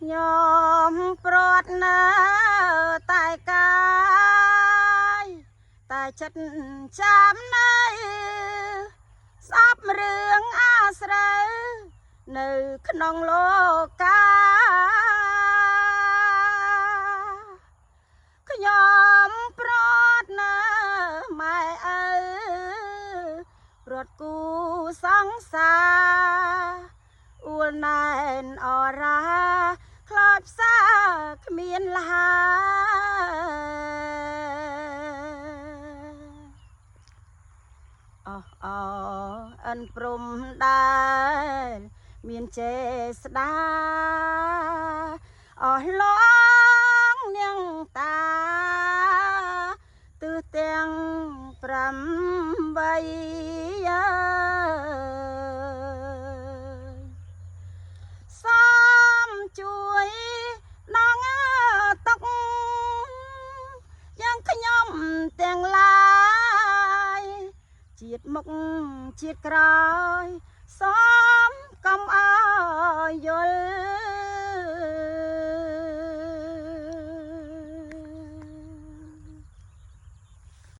ញោមព្រាត់ណាតែកាយតែចិត្តចាំណៃស្អប់រឿងអាស្រូវនៅក្នុងលោកាខ្ញុំព្រាត់ណាម៉ែឪព្រាត់គូសង្សារអួលណែនអរាខ្លោចផ្សាគ្មានលហាអអិនព្រំដែលមានចេស្តាអស់ឡងនាងតាទិសទាំង8សំជួយនងតុកយ៉ាងខ្ញុំទាំងឡាយជាតិមុខជាតិក្រោយសំកំអើយយល់